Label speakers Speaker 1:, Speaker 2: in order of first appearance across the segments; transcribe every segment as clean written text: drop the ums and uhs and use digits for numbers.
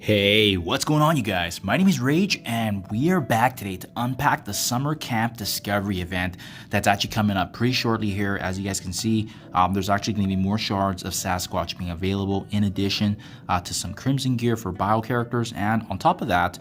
Speaker 1: Hey, what's going on, you guys? My name is Rayge, and we are back today to unpack the Summer Camp Discovery event that's actually coming up pretty shortly here. As you guys can see, there's actually going to be more shards of Sasquatch being available, in addition to some Crimson gear for bio characters. And on top of that,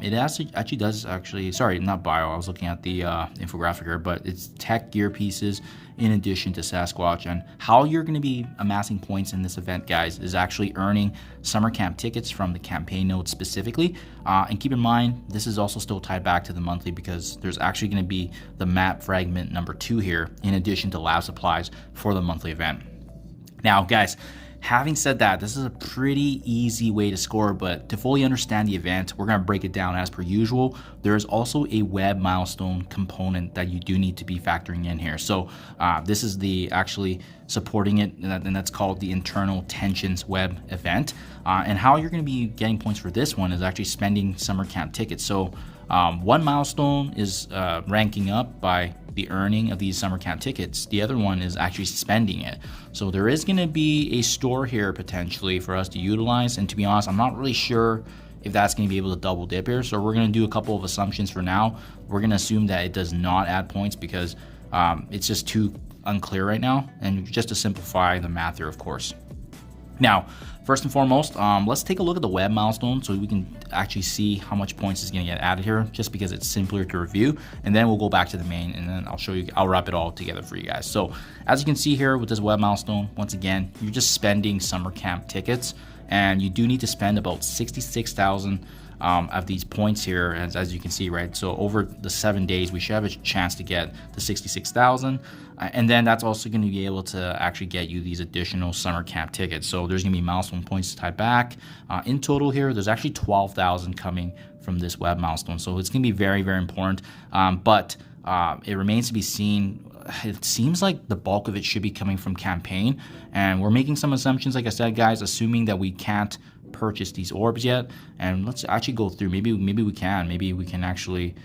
Speaker 1: it actually does sorry, not bio. I was looking at the infographic here, but it's tech gear pieces in addition to Sasquatch. And how you're going to be amassing points in this event, guys, is actually earning summer camp tickets from the campaign nodes specifically. And keep in mind, this is also still tied back to the monthly, because there's actually going to be the map fragment number 2 here, in addition to lab supplies for the monthly event. Now, guys, having said that, this is a pretty easy way to score, but to fully understand the event, we're going to break it down as per usual. There is also a web milestone component that you do need to be factoring in here. So this is the actually supporting it, and that's called the internal tensions web event. And how you're going to be getting points for this one is actually spending summer camp tickets. So one milestone is ranking up by the earning of these summer camp tickets. The other one is actually spending it. So there is going to be a store here potentially for us to utilize, and to be honest, I'm not really sure if that's going to be able to double dip here. So we're going to do a couple of assumptions for now. We're going to assume that it does not add points, because it's just too unclear right now, and just to simplify the math here, of course. Now, first and foremost, let's take a look at the web milestone so we can actually see how much points is going to get added here, just because it's simpler to review. And then we'll go back to the main, and then I'll wrap it all together for you guys. So as you can see here with this web milestone, once again, you're just spending summer camp tickets, and you do need to spend about 66,000 of these points here, as you can see, right? So over the 7 days, we should have a chance to get the 66,000. And then that's also going to be able to actually get you these additional summer camp tickets. So there's going to be milestone points tied back. In total here, there's actually 12,000 coming from this web milestone. So it's going to be very, very important. But it remains to be seen. It seems like the bulk of it should be coming from campaign. And we're making some assumptions, like I said, guys, assuming that we can't purchase these orbs yet. And let's actually go through. Maybe we can actually...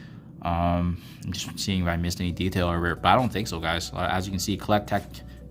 Speaker 1: I'm just seeing if I missed any detail over here, but I don't think so, guys. As you can see, collect tech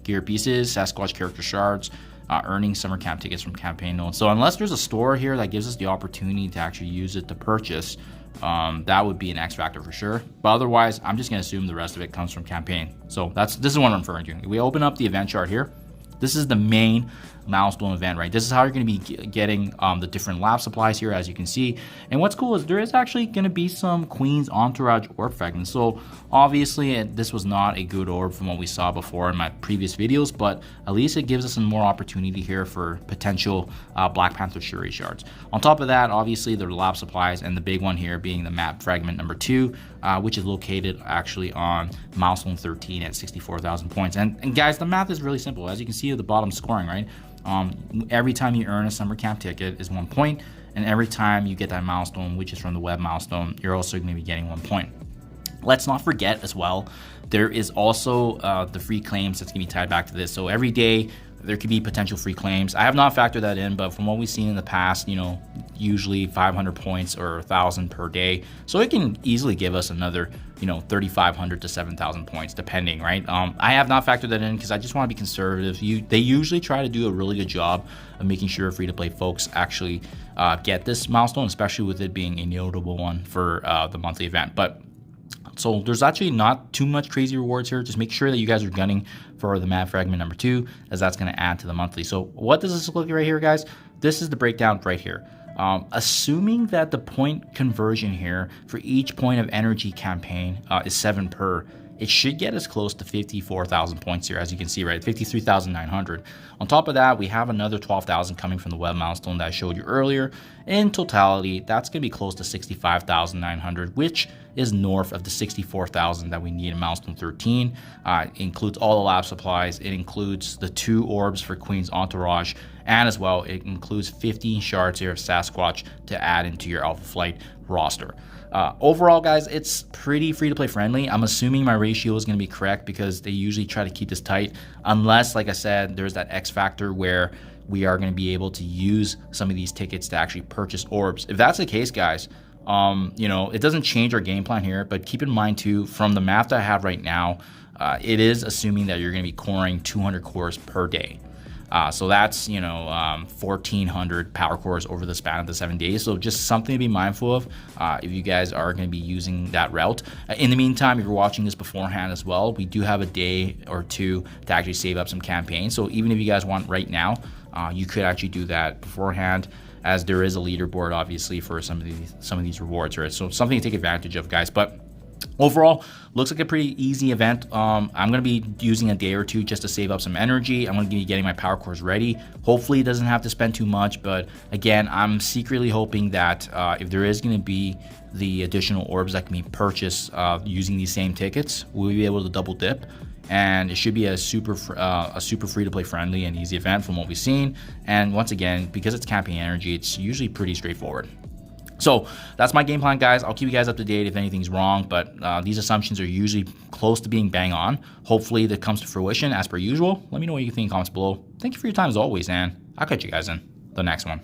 Speaker 1: gear pieces, Sasquatch character shards, earning summer camp tickets from campaign nodes. So unless there's a store here that gives us the opportunity to actually use it to purchase, that would be an X factor for sure. But otherwise, I'm just going to assume the rest of it comes from campaign. So this is what I'm referring to. If we open up the event chart here, this is the main milestone event, right? This is how you're going to be getting the different lab supplies here, as you can see. And what's cool is there is actually going to be some Queen's Entourage orb fragments. So obviously this was not a good orb from what we saw before in my previous videos, but at least it gives us some more opportunity here for potential Black Panther Shuri shards. On top of that, obviously the lab supplies, and the big one here being the map fragment number 2, which is located actually on milestone 13 at 64,000 points. And guys, the math is really simple. As you can see at the bottom scoring, right? Every time you earn a summer camp ticket is 1 point, and every time you get that milestone, which is from the web milestone, you're also going to be getting 1 point. Let's not forget as well, there is also the free claims that's going to be tied back to this. So every day there could be potential free claims. I have not factored that in, but from what we've seen in the past, usually 500 points or 1,000 per day. So it can easily give us another, 3,500 to 7,000 points, depending, right? I have not factored that in because I just want to be conservative. They usually try to do a really good job of making sure free-to-play folks actually get this milestone, especially with it being a notable one for the monthly event. But so there's actually not too much crazy rewards here. Just make sure that you guys are gunning for the map fragment number 2, as that's going to add to the monthly. So what does this look like right here, guys? This is the breakdown right here. Assuming that the point conversion here for each point of energy campaign is 7 per, it should get us close to 54,000 points here, as you can see, right? 53,900. On top of that, we have another 12,000 coming from the web milestone that I showed you earlier. In totality, that's going to be close to 65,900, which is north of the 64,000 that we need in milestone 13. It includes all the lab supplies. It includes the 2 orbs for Queen's Entourage, and as well, it includes 15 shards here of Sasquatch to add into your Alpha Flight roster. Overall, guys, it's pretty free-to-play friendly. I'm assuming my ratio is going to be correct, because they usually try to keep this tight, unless, like I said, there's that X factor where we are going to be able to use some of these tickets to actually purchase orbs. If that's the case, guys, it doesn't change our game plan here, but keep in mind too, from the math that I have right now, it is assuming that you're going to be coring 200 cores per day. So that's, 1,400 power cores over the span of the 7 days. So just something to be mindful of if you guys are going to be using that route. In the meantime, if you're watching this beforehand as well, we do have a day or two to actually save up some campaigns. So even if you guys want right now, you could actually do that beforehand, as there is a leaderboard obviously for some of these rewards, right? So something to take advantage of, guys. But overall, looks like a pretty easy event. I'm going to be using a day or two just to save up some energy. I'm going to be getting my power cores ready. Hopefully it doesn't have to spend too much, but again, I'm secretly hoping that if there is going to be the additional orbs that can be purchased using these same tickets, we'll be able to double dip. And it should be a super free-to-play friendly and easy event from what we've seen. And once again, because it's camping energy, it's usually pretty straightforward. So that's my game plan, guys. I'll keep you guys up to date if anything's wrong, but these assumptions are usually close to being bang on. Hopefully that comes to fruition as per usual. Let me know what you think in the comments below. Thank you for your time as always, and I'll catch you guys in the next one.